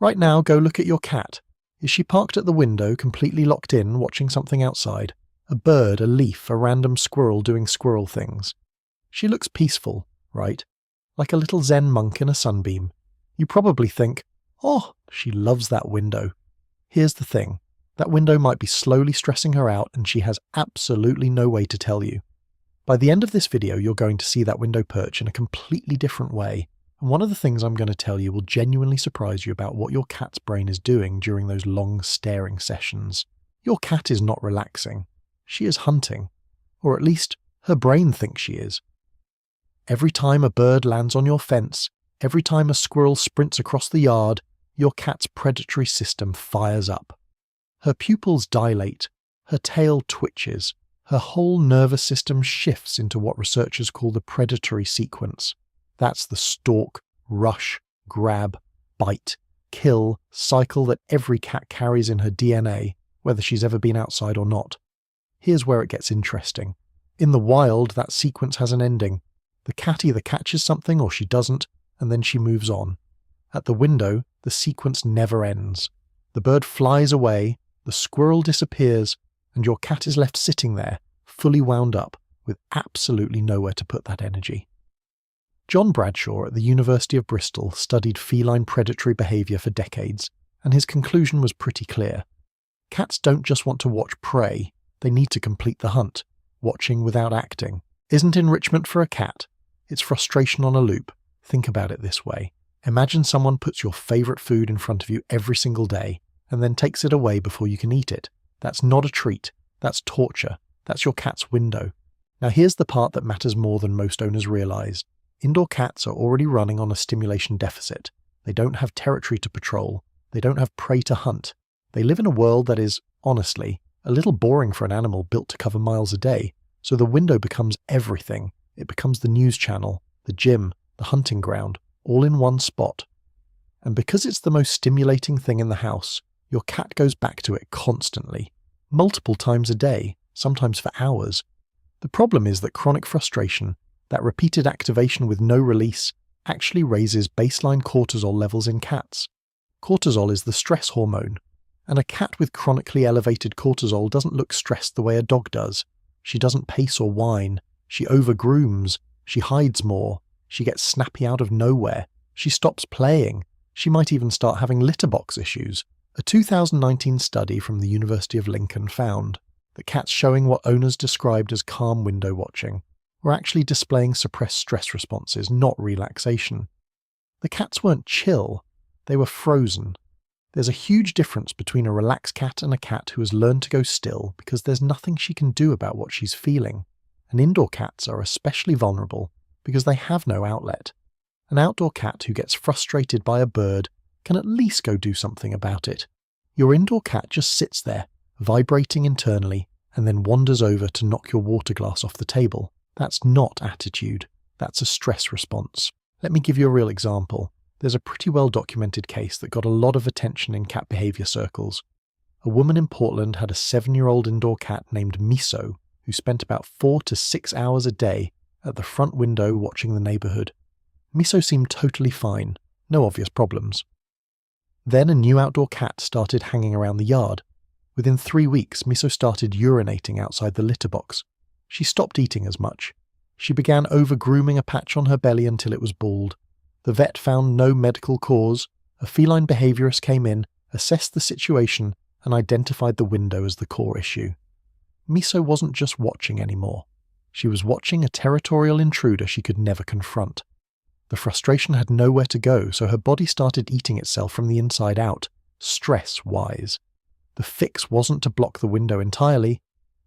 Right now, go look at your cat. Is she parked at the window, completely locked in, watching something outside? A bird, a leaf, a random squirrel doing squirrel things. She looks peaceful, right? Like a little Zen monk in a sunbeam. You probably think, oh, she loves that window. Here's the thing. That window might be slowly stressing her out and she has absolutely no way to tell you. By the end of this video, you're going to see that window perch in a completely different way. And one of the things I'm going to tell you will genuinely surprise you about what your cat's brain is doing during those long staring sessions. Your cat is not relaxing. She is hunting. Or at least, her brain thinks she is. Every time a bird lands on your fence, every time a squirrel sprints across the yard, your cat's predatory system fires up. Her pupils dilate, her tail twitches, her whole nervous system shifts into what researchers call the predatory sequence. That's the stalk, rush, grab, bite, kill cycle that every cat carries in her DNA, whether she's ever been outside or not. Here's where it gets interesting. In the wild, that sequence has an ending. The cat either catches something or she doesn't, and then she moves on. At the window, the sequence never ends. The bird flies away, the squirrel disappears, and your cat is left sitting there, fully wound up, with absolutely nowhere to put that energy. John Bradshaw at the University of Bristol studied feline predatory behaviour for decades, and his conclusion was pretty clear. Cats don't just want to watch prey, they need to complete the hunt, watching without acting. Isn't enrichment for a cat? It's frustration on a loop. Think about it this way. Imagine someone puts your favourite food in front of you every single day, and then takes it away before you can eat it. That's not a treat. That's torture. That's your cat's window. Now here's the part that matters more than most owners realise. Indoor cats are already running on a stimulation deficit. They don't have territory to patrol. They don't have prey to hunt. They live in a world that is, honestly, a little boring for an animal built to cover miles a day. So the window becomes everything. It becomes the news channel, the gym, the hunting ground, all in one spot. And because it's the most stimulating thing in the house, your cat goes back to it constantly, multiple times a day, sometimes for hours. The problem is that chronic frustration, that repeated activation with no release, actually raises baseline cortisol levels in cats. Cortisol is the stress hormone, and a cat with chronically elevated cortisol doesn't look stressed the way a dog does. She doesn't pace or whine, she overgrooms, she hides more, she gets snappy out of nowhere, she stops playing, she might even start having litter box issues. A 2019 study from the University of Lincoln found that cats showing what owners described as calm window watching were actually displaying suppressed stress responses, not relaxation. The cats weren't chill, they were frozen. There's a huge difference between a relaxed cat and a cat who has learned to go still because there's nothing she can do about what she's feeling. And indoor cats are especially vulnerable because they have no outlet. An outdoor cat who gets frustrated by a bird can at least go do something about it. Your indoor cat just sits there, vibrating internally, and then wanders over to knock your water glass off the table. That's not attitude. That's a stress response. Let me give you a real example. There's a pretty well-documented case that got a lot of attention in cat behaviour circles. A woman in Portland had a 7-year-old indoor cat named Miso, who spent about 4 to 6 hours a day at the front window watching the neighbourhood. Miso seemed totally fine, no obvious problems. Then a new outdoor cat started hanging around the yard. Within 3 weeks, Miso started urinating outside the litter box. She stopped eating as much. She began over-grooming a patch on her belly until it was bald. The vet found no medical cause. A feline behaviourist came in, assessed the situation, and identified the window as the core issue. Miso wasn't just watching anymore. She was watching a territorial intruder she could never confront. The frustration had nowhere to go, so her body started eating itself from the inside out, stress-wise. The fix wasn't to block the window entirely.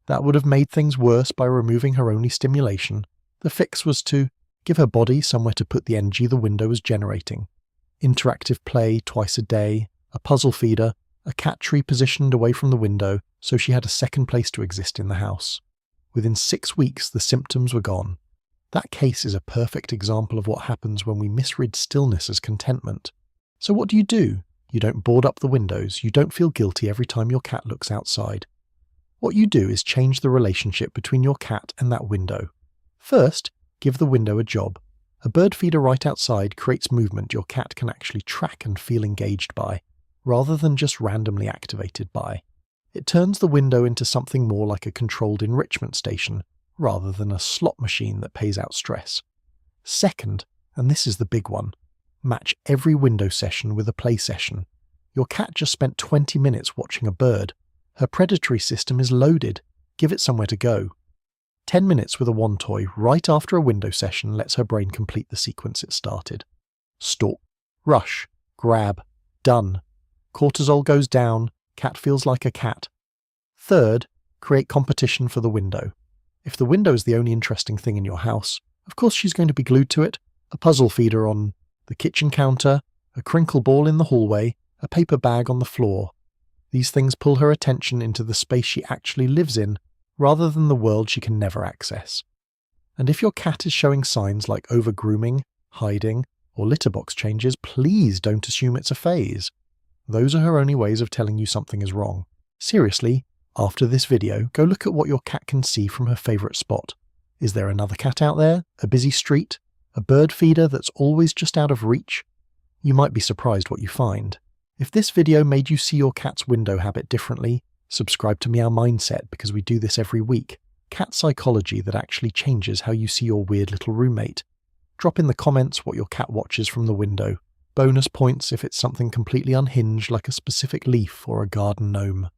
That would have made things worse by removing her only stimulation. The fix was to give her body somewhere to put the energy the window was generating. Interactive play twice a day, a puzzle feeder, a cat tree positioned away from the window so she had a second place to exist in the house. Within 6 weeks, the symptoms were gone. That case is a perfect example of what happens when we misread stillness as contentment. So what do? You don't board up the windows, you don't feel guilty every time your cat looks outside. What you do is change the relationship between your cat and that window. First, give the window a job. A bird feeder right outside creates movement your cat can actually track and feel engaged by, rather than just randomly activated by. It turns the window into something more like a controlled enrichment station, rather than a slot machine that pays out stress. Second, and this is the big one, match every window session with a play session. Your cat just spent 20 minutes watching a bird. Her predatory system is loaded. Give it somewhere to go. 10 minutes with a wand toy right after a window session lets her brain complete the sequence it started. Stalk, rush, grab, done. Cortisol goes down, cat feels like a cat. Third, create competition for the window. If the window is the only interesting thing in your house, of course she's going to be glued to it. A puzzle feeder on the kitchen counter, a crinkle ball in the hallway, a paper bag on the floor. These things pull her attention into the space she actually lives in, rather than the world she can never access. And if your cat is showing signs like over-grooming, hiding, or litter box changes, please don't assume it's a phase. Those are her only ways of telling you something is wrong. Seriously, after this video, go look at what your cat can see from her favourite spot. Is there another cat out there? A busy street? A bird feeder that's always just out of reach? You might be surprised what you find. If this video made you see your cat's window habit differently, subscribe to Meow Mindset because we do this every week. Cat psychology that actually changes how you see your weird little roommate. Drop in the comments what your cat watches from the window. Bonus points if it's something completely unhinged like a specific leaf or a garden gnome.